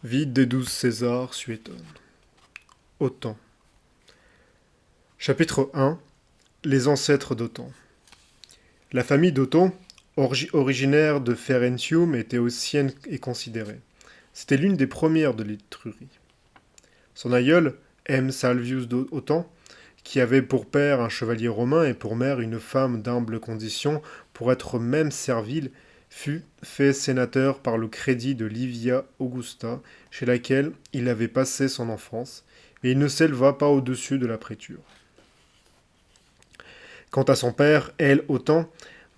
Vide des 12 Césars suétone. Autant. Chapitre 1. Les ancêtres d'Othon. La famille d'Othon, originaire de Ferencium, était ancienne et considérée. C'était l'une des premières de l'Étrurie. Son aïeul, M. Salvius d'Othon, qui avait pour père un chevalier romain et pour mère une femme d'humble condition, pour être même servile, fut fait sénateur par le crédit de Livia Augusta, chez laquelle il avait passé son enfance, mais il ne s'éleva pas au-dessus de la préture. Quant à son père, elle autant,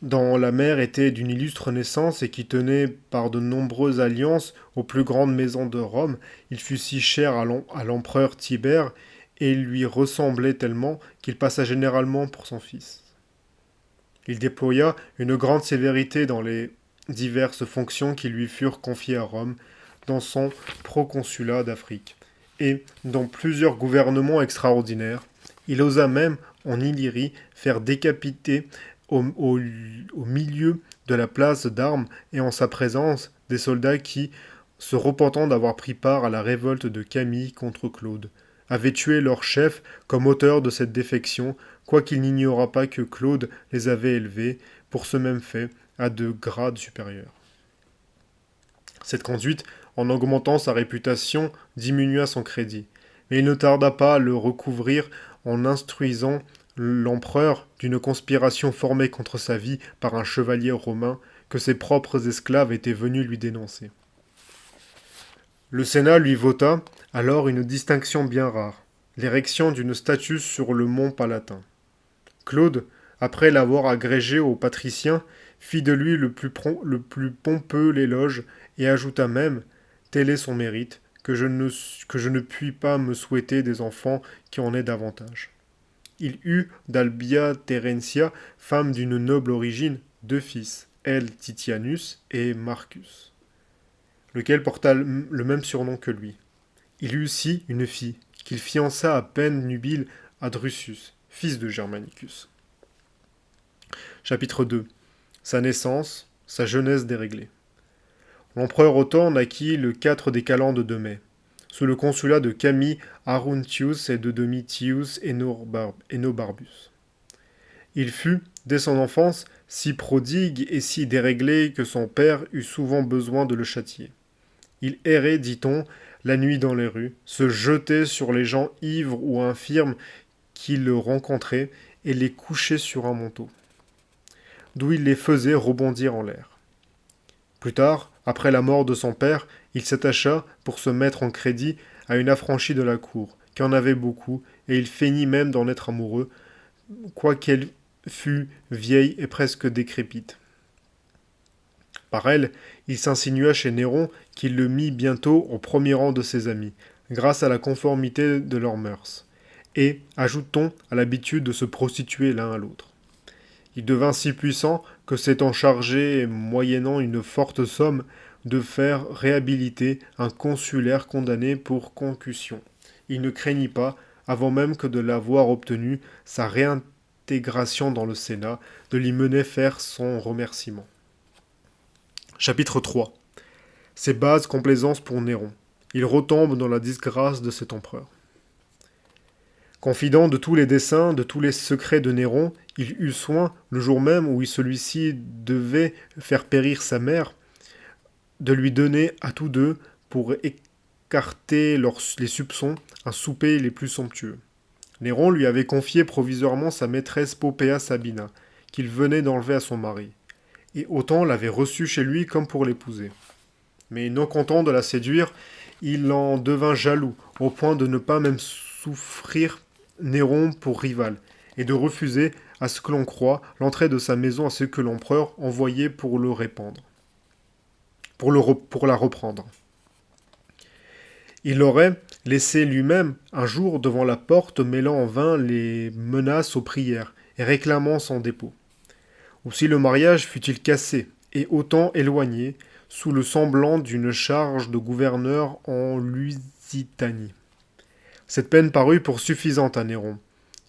dont la mère était d'une illustre naissance et qui tenait par de nombreuses alliances aux plus grandes maisons de Rome, il fut si cher à l'empereur Tibère et lui ressemblait tellement qu'il passa généralement pour son fils. Il déploya une grande sévérité dans les diverses fonctions qui lui furent confiées à Rome, dans son proconsulat d'Afrique, et dans plusieurs gouvernements extraordinaires. Il osa même, en Illyrie, faire décapiter au milieu de la place d'armes et en sa présence des soldats qui, se repentant d'avoir pris part à la révolte de Camille contre Claude, avaient tué leur chef comme auteur de cette défection, quoiqu'il n'ignorât pas que Claude les avait élevés, pour ce même fait, à de grades supérieurs. Cette conduite, en augmentant sa réputation, diminua son crédit, mais il ne tarda pas à le recouvrir en instruisant l'empereur d'une conspiration formée contre sa vie par un chevalier romain que ses propres esclaves étaient venus lui dénoncer. Le Sénat lui vota alors une distinction bien rare, l'érection d'une statue sur le mont Palatin. Claude, après l'avoir agrégé aux patriciens, fit de lui le plus pompeux l'éloge et ajouta même, tel est son mérite, que je ne puis pas me souhaiter des enfants qui en aient davantage. Il eut d'Albia Terentia, femme d'une noble origine, deux fils, elle Titianus et Marcus, lequel porta le même surnom que lui. Il eut aussi une fille, qu'il fiança à peine nubile à Drusus, fils de Germanicus. Chapitre 2. Sa naissance, sa jeunesse déréglée. L'empereur Otho naquit le 4 des calendes de mai, sous le consulat de Camille Aruntius et de Domitius Enobarbus. Il fut, dès son enfance, si prodigue et si déréglé que son père eut souvent besoin de le châtier. Il errait, dit-on, la nuit dans les rues, se jetait sur les gens ivres ou infirmes qui le rencontraient et les couchait sur un manteau, d'où il les faisait rebondir en l'air. Plus tard, après la mort de son père, il s'attacha, pour se mettre en crédit, à une affranchie de la cour, qui en avait beaucoup, et il feignit même d'en être amoureux, quoiqu'elle fût vieille et presque décrépite. Par elle, il s'insinua chez Néron, qui le mit bientôt au premier rang de ses amis, grâce à la conformité de leurs mœurs, et, ajoute-t-on, à l'habitude de se prostituer l'un à l'autre. Il devint si puissant que s'étant chargé, moyennant une forte somme, de faire réhabiliter un consulaire condamné pour concussion. Il ne craignit pas, avant même que de l'avoir obtenu, sa réintégration dans le Sénat, de l'y mener faire son remerciement. Chapitre 3. Ses bases complaisances pour Néron. Il retombe dans la disgrâce de cet empereur. Confident de tous les desseins, de tous les secrets de Néron, il eut soin, le jour même où celui-ci devait faire périr sa mère, de lui donner à tous deux, pour écarter les soupçons, un souper les plus somptueux. Néron lui avait confié provisoirement sa maîtresse Poppaea Sabina, qu'il venait d'enlever à son mari, et Otho l'avait reçue chez lui comme pour l'épouser. Mais non content de la séduire, il en devint jaloux, au point de ne pas même souffrir Néron pour rival, et de refuser, à ce que l'on croit, l'entrée de sa maison à ce que l'empereur envoyait pour le répandre, pour la reprendre. Il l'aurait laissé lui-même un jour devant la porte, mêlant en vain les menaces aux prières, et réclamant son dépôt. Aussi le mariage fut-il cassé, et autant éloigné, sous le semblant d'une charge de gouverneur en Lusitanie. Cette peine parut pour suffisante à Néron,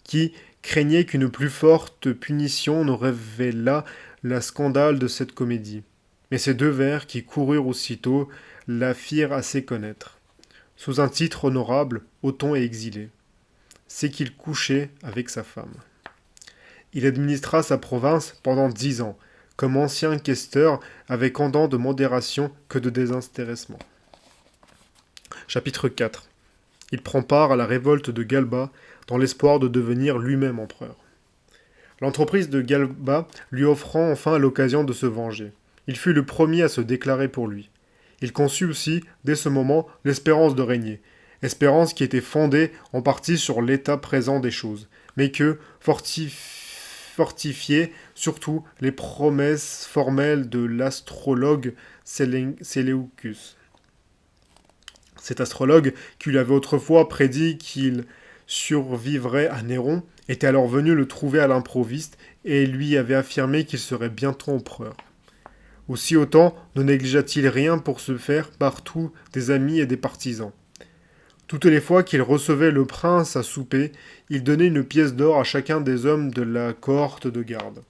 qui craignait qu'une plus forte punition ne révélât le scandale de cette comédie. Mais ces deux vers, qui coururent aussitôt, la firent assez connaître. Sous un titre honorable, Othon est exilé. C'est qu'il couchait avec sa femme. Il administra sa province pendant 10 ans, comme ancien questeur, avec autant de modération que de désintéressement. Chapitre 4. Il prend part à la révolte de Galba, dans l'espoir de devenir lui-même empereur. L'entreprise de Galba lui offrant enfin l'occasion de se venger. Il fut le premier à se déclarer pour lui. Il conçut aussi, dès ce moment, l'espérance de régner, espérance qui était fondée en partie sur l'état présent des choses, mais que fortifiait surtout les promesses formelles de l'astrologue Séleucus. Cet astrologue, qui lui avait autrefois prédit qu'il survivrait à Néron, était alors venu le trouver à l'improviste et lui avait affirmé qu'il serait bientôt empereur. Aussi autant ne négligea-t-il rien pour se faire partout des amis et des partisans. Toutes les fois qu'il recevait le prince à souper, il donnait une pièce d'or à chacun des hommes de la cohorte de garde.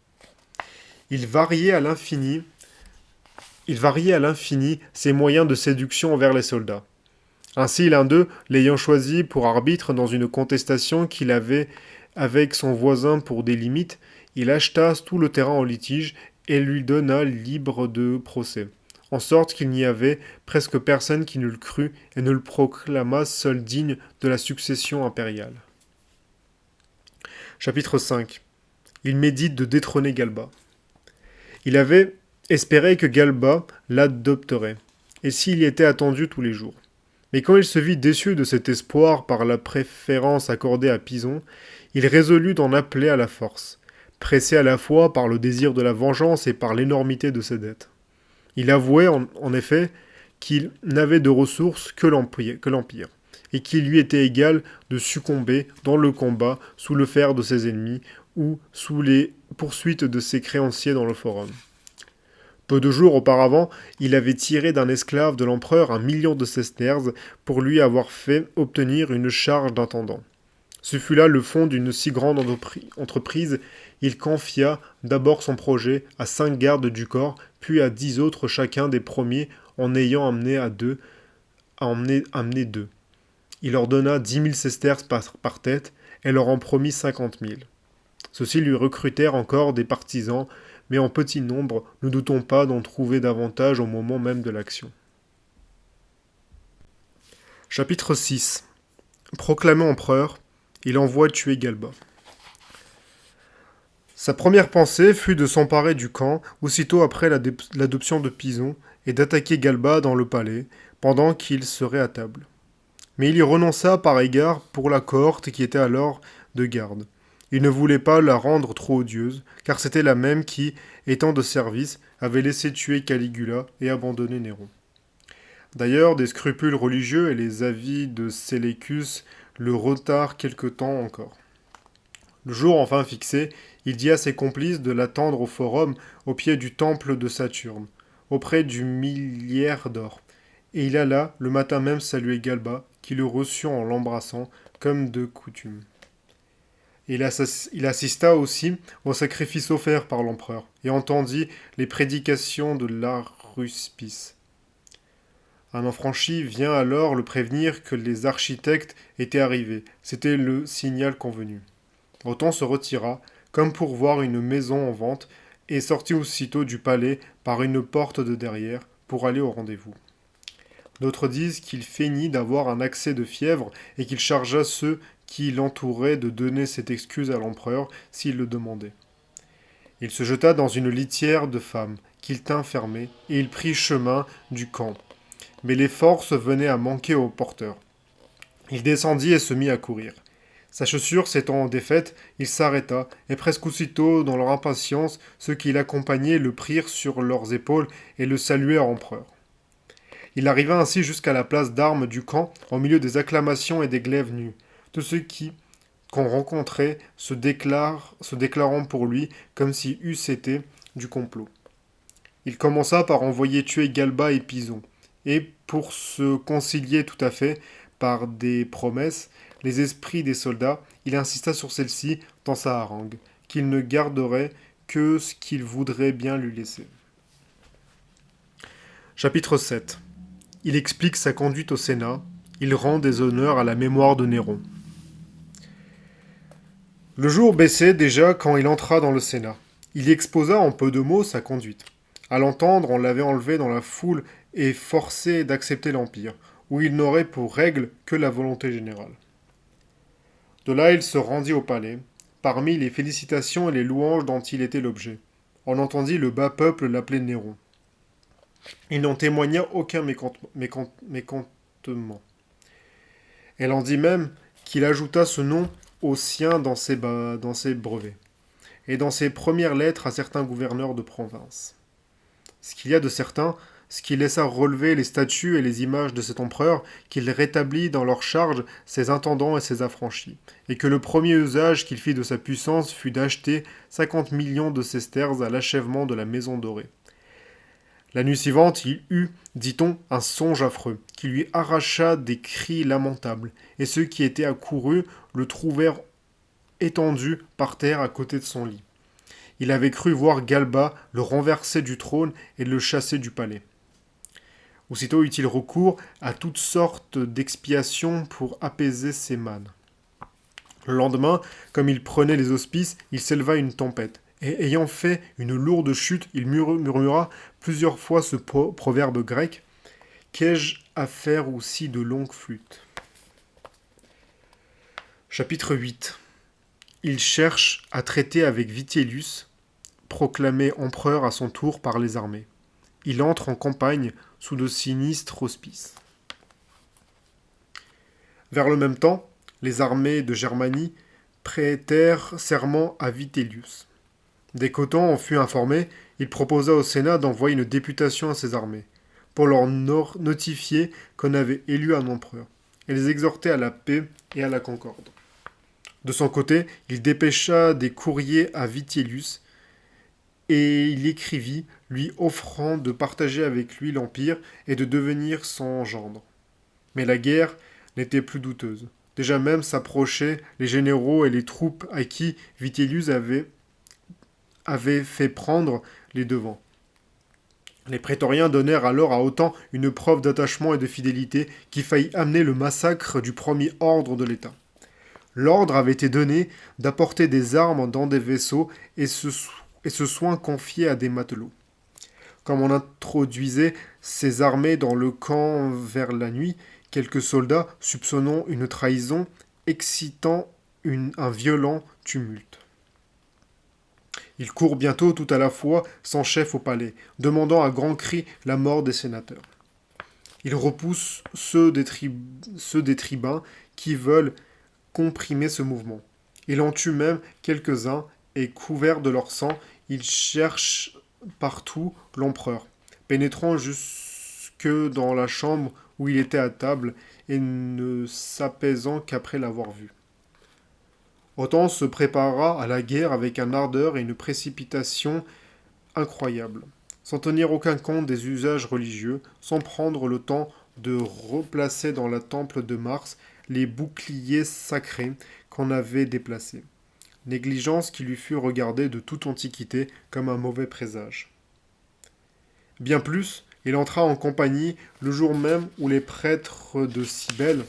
Il variait à l'infini ses moyens de séduction envers les soldats. Ainsi, l'un d'eux, l'ayant choisi pour arbitre dans une contestation qu'il avait avec son voisin pour des limites, il acheta tout le terrain en litige et lui donna libre de procès, en sorte qu'il n'y avait presque personne qui ne le crût et ne le proclamât seul digne de la succession impériale. Chapitre 5. Il médite de détrôner Galba. Il avait espéré que Galba l'adopterait, et s'il y était attendu tous les jours. Mais quand il se vit déçu de cet espoir par la préférence accordée à Pison, il résolut d'en appeler à la force, pressé à la fois par le désir de la vengeance et par l'énormité de ses dettes. Il avouait en effet qu'il n'avait de ressources que l'Empire, et qu'il lui était égal de succomber dans le combat sous le fer de ses ennemis ou sous les poursuites de ses créanciers dans le forum. Peu de jours auparavant, il avait tiré d'un esclave de l'empereur 1 000 000 de sesterces pour lui avoir fait obtenir une charge d'intendant. Ce fut là le fond d'une si grande entreprise. Il confia d'abord son projet à 5 gardes du corps, puis à 10 autres chacun des premiers, en ayant amené 2. Il leur donna 10 000 sesterces par tête et leur en promit 50 000. Ceux-ci lui recrutèrent encore des partisans, mais en petit nombre, ne doutons pas d'en trouver davantage au moment même de l'action. Chapitre 6. Proclamé empereur, il envoie tuer Galba. Sa première pensée fut de s'emparer du camp aussitôt après l'adoption de Pison et d'attaquer Galba dans le palais, pendant qu'il serait à table. Mais il y renonça par égard pour la cohorte qui était alors de garde. Il ne voulait pas la rendre trop odieuse, car c'était la même qui, étant de service, avait laissé tuer Caligula et abandonné Néron. D'ailleurs, des scrupules religieux et les avis de Séleucus le retardent quelque temps encore. Le jour enfin fixé, il dit à ses complices de l'attendre au forum, au pied du temple de Saturne, auprès du milliaire d'or. Et il alla, le matin même, saluer Galba, qui le reçut en l'embrassant, comme de coutume. Il assista aussi au sacrifice offert par l'empereur, et entendit les prédications de l'Aruspice. Un affranchi vient alors le prévenir que les architectes étaient arrivés. C'était le signal convenu. Othon se retira, comme pour voir une maison en vente, et sortit aussitôt du palais par une porte de derrière, pour aller au rendez-vous. D'autres disent qu'il feignit d'avoir un accès de fièvre, et qu'il chargea ceux qui l'entouraient de donner cette excuse à l'empereur s'il le demandait. Il se jeta dans une litière de femmes, qu'il tint fermée, et il prit chemin du camp. Mais les forces venaient à manquer au porteur. Il descendit et se mit à courir. Sa chaussure s'étant défaite, il s'arrêta, et presque aussitôt, dans leur impatience, ceux qui l'accompagnaient le prirent sur leurs épaules et le saluèrent empereur. Il arriva ainsi jusqu'à la place d'armes du camp, au milieu des acclamations et des glaives nus. Tous ceux qu'on rencontrait se déclarant pour lui comme si eussent été du complot. Il commença par envoyer tuer Galba et Pison, et pour se concilier tout à fait par des promesses, les esprits des soldats, il insista sur celle-ci dans sa harangue, qu'il ne garderait que ce qu'il voudrait bien lui laisser. Chapitre 7. il explique sa conduite au Sénat, il rend des honneurs à la mémoire de Néron. Le jour baissait déjà quand il entra dans le Sénat. Il y exposa en peu de mots sa conduite. À l'entendre, on l'avait enlevé dans la foule et forcé d'accepter l'Empire, où il n'aurait pour règle que la volonté générale. De là, il se rendit au palais, parmi les félicitations et les louanges dont il était l'objet. On entendit le bas peuple l'appeler Néron. Il n'en témoigna aucun mécontentement. Elle en dit même qu'il ajouta ce nom au sien dans ses brevets, et dans ses premières lettres à certains gouverneurs de province. Ce qu'il y a de certain, ce qui laissa relever les statues et les images de cet empereur, qu'il rétablit dans leur charge ses intendants et ses affranchis, et que le premier usage qu'il fit de sa puissance fut d'acheter 50 millions de sesterces à l'achèvement de la maison dorée. La nuit suivante, il eut, dit-on, un songe affreux, qui lui arracha des cris lamentables, et ceux qui étaient accourus le trouvèrent étendu par terre à côté de son lit. Il avait cru voir Galba le renverser du trône et le chasser du palais. Aussitôt eut-il recours à toutes sortes d'expiations pour apaiser ses mânes. Le lendemain, comme il prenait les auspices, il s'éleva une tempête, et ayant fait une lourde chute, il murmura plusieurs fois ce proverbe grec: Qu'ai-je à faire aussi de longues flûtes? Chapitre 8. Il cherche à traiter avec Vitellius, proclamé empereur à son tour par les armées. Il entre en campagne sous de sinistres auspices. Vers le même temps, les armées de Germanie prêtèrent serment à Vitellius. Dès qu'Othon en fut informé, il proposa au Sénat d'envoyer une députation à ses armées, pour leur notifier qu'on avait élu un empereur, et les exhorter à la paix et à la concorde. De son côté, il dépêcha des courriers à Vitellius, et il écrivit, lui offrant de partager avec lui l'Empire et de devenir son gendre. Mais la guerre n'était plus douteuse. Déjà même s'approchaient les généraux et les troupes à qui Vitellius avait fait prendre les devants. Les prétoriens donnèrent alors à Othon une preuve d'attachement et de fidélité qui faillit amener le massacre du premier ordre de l'État. L'ordre avait été donné d'apporter des armes dans des vaisseaux et ce soin confié à des matelots. Comme on introduisait ces armées dans le camp vers la nuit, quelques soldats, soupçonnant une trahison, excitant un violent tumulte. Ils courent bientôt tout à la fois sans chef au palais, demandant à grands cris la mort des sénateurs. Ils repoussent ceux des tribuns qui veulent comprimer ce mouvement. Il en tue même quelques-uns et, couverts de leur sang, ils cherchent partout l'empereur, pénétrant jusque dans la chambre où il était à table et ne s'apaisant qu'après l'avoir vu. Othon se prépara à la guerre avec une ardeur et une précipitation incroyables, sans tenir aucun compte des usages religieux, sans prendre le temps de replacer dans le temple de Mars les boucliers sacrés qu'on avait déplacés, négligence qui lui fut regardée de toute antiquité comme un mauvais présage. Bien plus, il entra en compagnie le jour même où les prêtres de Cybèle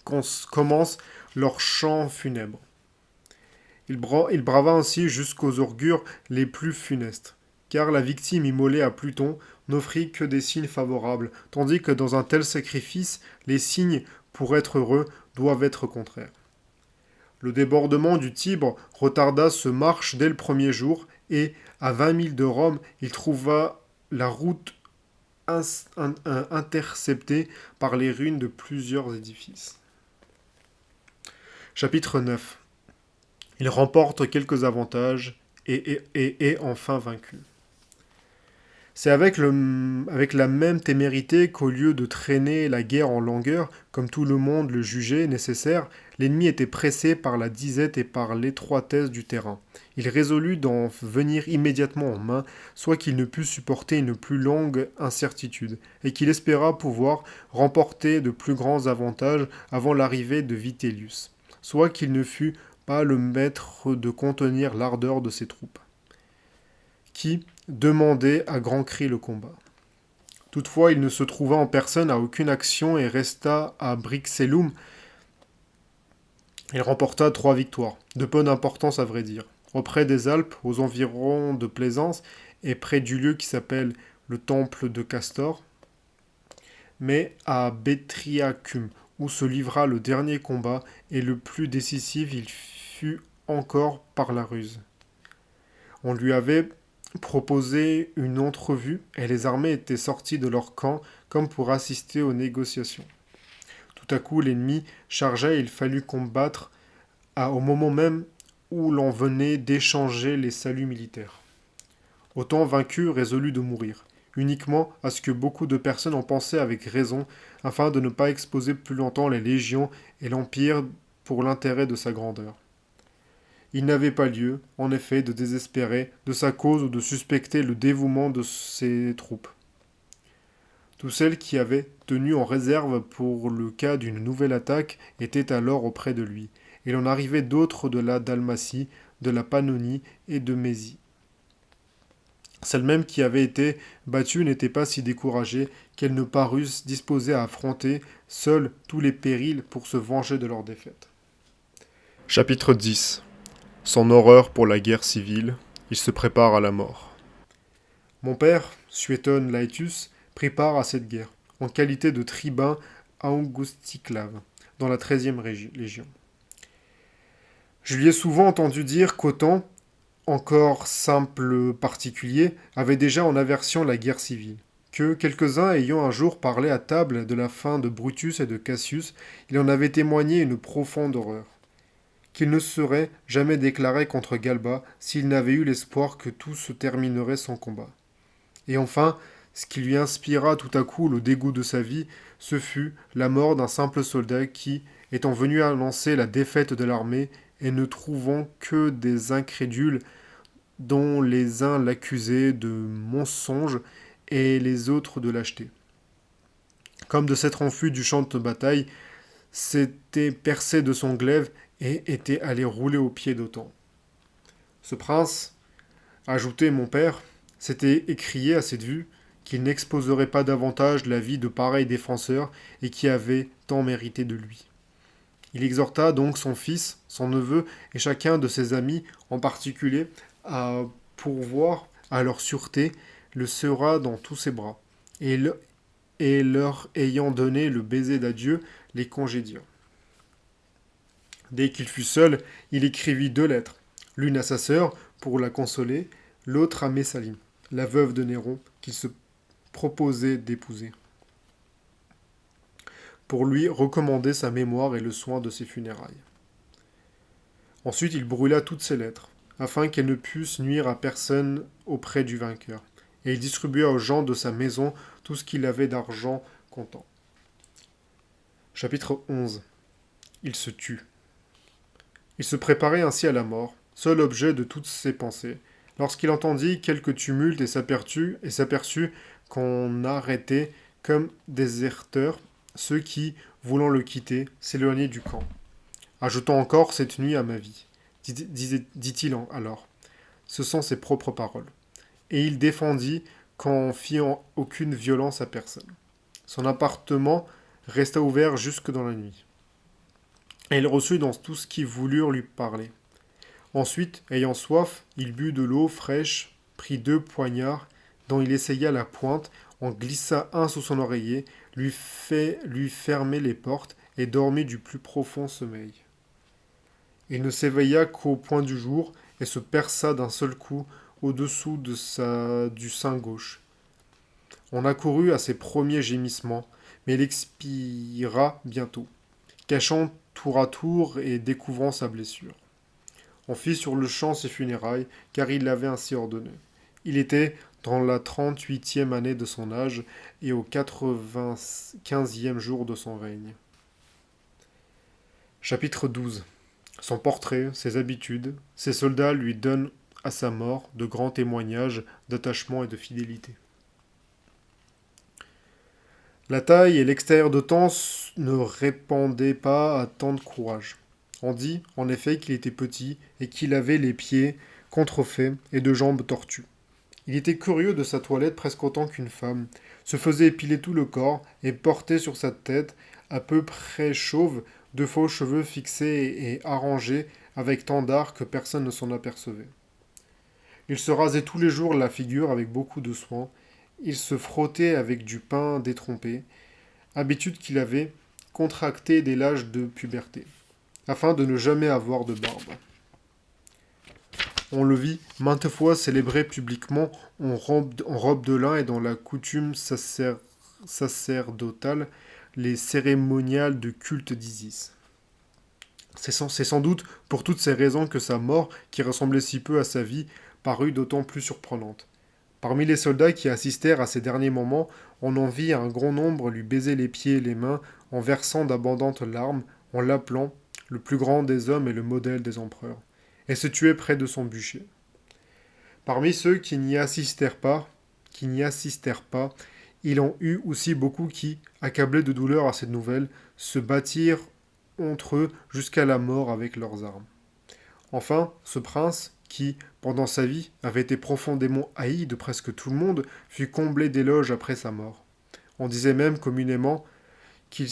commencent leur chant funèbre. Il brava ainsi jusqu'aux augures les plus funestes, car la victime immolée à Pluton n'offrit que des signes favorables, tandis que dans un tel sacrifice, les signes, pour être heureux, doivent être contraires. Le débordement du Tibre retarda ce marche dès le premier jour, et, à 20 milles de Rome, il trouva la route interceptée par les ruines de plusieurs édifices. Chapitre 9. Il remporte quelques avantages et est enfin vaincu. C'est avec la même témérité qu'au lieu de traîner la guerre en longueur, comme tout le monde le jugeait nécessaire, l'ennemi était pressé par la disette et par l'étroitesse du terrain. Il résolut d'en venir immédiatement en main, soit qu'il ne pût supporter une plus longue incertitude, et qu'il espéra pouvoir remporter de plus grands avantages avant l'arrivée de Vitellius, soit qu'il ne fût pas le maître de contenir l'ardeur de ses troupes, qui demandaient à grands cris le combat. Toutefois, il ne se trouva en personne à aucune action et resta à Brixellum. Il remporta 3 victoires, de peu d'importance à vrai dire, auprès des Alpes, aux environs de Plaisance, et près du lieu qui s'appelle le Temple de Castor, mais à Betriacum, où se livra le dernier combat, et le plus décisif il fut encore par la ruse. On lui avait proposé une entrevue, et les armées étaient sorties de leur camp comme pour assister aux négociations. Tout à coup, l'ennemi chargea et il fallut combattre au moment même où l'on venait d'échanger les saluts militaires. Autant vaincu résolu de mourir, uniquement à ce que beaucoup de personnes en pensaient avec raison, afin de ne pas exposer plus longtemps les légions et l'Empire pour l'intérêt de sa grandeur. Il n'avait pas lieu, en effet, de désespérer de sa cause ou de suspecter le dévouement de ses troupes. Tous celles qui avaient tenu en réserve pour le cas d'une nouvelle attaque étaient alors auprès de lui. Il en arrivait d'autres de la Dalmatie, de la Pannonie et de Mésie. Celles mêmes qui avaient été battues n'étaient pas si découragées qu'elles ne parussent disposées à affronter seules tous les périls pour se venger de leur défaite. Chapitre 10. Son horreur pour la guerre civile, il se prépare à la mort. Mon père, Suétone Laetius, prit part à cette guerre, en qualité de tribun augusticlave, dans la 13e légion. Je lui ai souvent entendu dire qu'Othon, encore simple particulier, avait déjà en aversion la guerre civile, que, quelques-uns ayant un jour parlé à table de la fin de Brutus et de Cassius, il en avait témoigné une profonde horreur, qu'il ne serait jamais déclaré contre Galba s'il n'avait eu l'espoir que tout se terminerait sans combat. Et enfin, ce qui lui inspira tout à coup le dégoût de sa vie, ce fut la mort d'un simple soldat qui, étant venu annoncer la défaite de l'armée, et ne trouvant que des incrédules dont les uns l'accusaient de mensonge et les autres de lâcheté. Comme de s'être enfui du champ de bataille, s'était percé de son glaive et était allé rouler aux pieds d'Othon. Ce prince, ajoutait mon père, s'était écrié à cette vue qu'il n'exposerait pas davantage la vie de pareils défenseurs et qui avaient tant mérité de lui. Il exhorta donc son fils, son neveu et chacun de ses amis, en particulier, à pourvoir à leur sûreté, le serra dans tous ses bras, et leur ayant donné le baiser d'adieu, les congédia. Dès qu'il fut seul, il écrivit 2 lettres, l'une à sa sœur, pour la consoler, l'autre à Messaline, la veuve de Néron, qu'il se proposait d'épouser, pour lui recommander sa mémoire et le soin de ses funérailles. Ensuite, il brûla toutes ces lettres, afin qu'elles ne pussent nuire à personne auprès du vainqueur, et il distribua aux gens de sa maison tout ce qu'il avait d'argent comptant. Chapitre 11. Il se tue. Il se préparait ainsi à la mort, seul objet de toutes ses pensées, lorsqu'il entendit quelques tumultes et s'aperçut qu'on arrêtait comme déserteurs ceux qui, voulant le quitter, s'éloignaient du camp. Ajoutons encore cette nuit à ma vie, dit-il alors. Ce sont ses propres paroles. Et il défendit qu'en fiant aucune violence à personne. Son appartement resta ouvert jusque dans la nuit. Et il reçut dans tout ce qui voulurent lui parler. Ensuite, ayant soif, il but de l'eau fraîche, prit 2 poignards, dont il essaya la pointe, en glissa un sous son oreiller, lui fermer les portes, et dormit du plus profond sommeil. Il ne s'éveilla qu'au point du jour, et se perça d'un seul coup au-dessous du sein gauche. On accourut à ses premiers gémissements, mais il expira bientôt, cachant tour à tour et découvrant sa blessure. On fit sur le champ ses funérailles, car il l'avait ainsi ordonné. Il était dans la 38e année de son âge et au 95e jour de son règne. Chapitre 12. Son portrait, ses habitudes, ses soldats lui donnent à sa mort de grands témoignages d'attachement et de fidélité. La taille et l'extérieur d'Othon ne répandaient pas à tant de courage. On dit, en effet, qu'il était petit et qu'il avait les pieds contrefaits et 2 jambes tortues. Il était curieux de sa toilette presque autant qu'une femme, se faisait épiler tout le corps et portait sur sa tête, à peu près chauve, de faux cheveux fixés et arrangés avec tant d'art que personne ne s'en apercevait. Il se rasait tous les jours la figure avec beaucoup de soin, il se frottait avec du pain détrempé, habitude qu'il avait contractée dès l'âge de puberté, afin de ne jamais avoir de barbe. On le vit maintes fois célébrer publiquement en robe de lin et dans la coutume sacerdotale les cérémoniales de culte d'Isis. C'est sans doute pour toutes ces raisons que sa mort, qui ressemblait si peu à sa vie, parut d'autant plus surprenante. Parmi les soldats qui assistèrent à ces derniers moments, on en vit un grand nombre lui baiser les pieds et les mains en versant d'abondantes larmes, en l'appelant le plus grand des hommes et le modèle des empereurs, et se tuer près de son bûcher. Parmi ceux qui n'y assistèrent pas, il en eut aussi beaucoup qui, accablés de douleur à cette nouvelle, se battirent entre eux jusqu'à la mort avec leurs armes. Enfin, ce prince, qui, pendant sa vie, avait été profondément haï de presque tout le monde, fut comblé d'éloges après sa mort. On disait même communément qu'il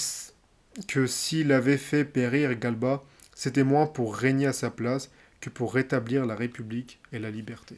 que s'il avait fait périr Galba, c'était moins pour régner à sa place que pour rétablir la République et la liberté.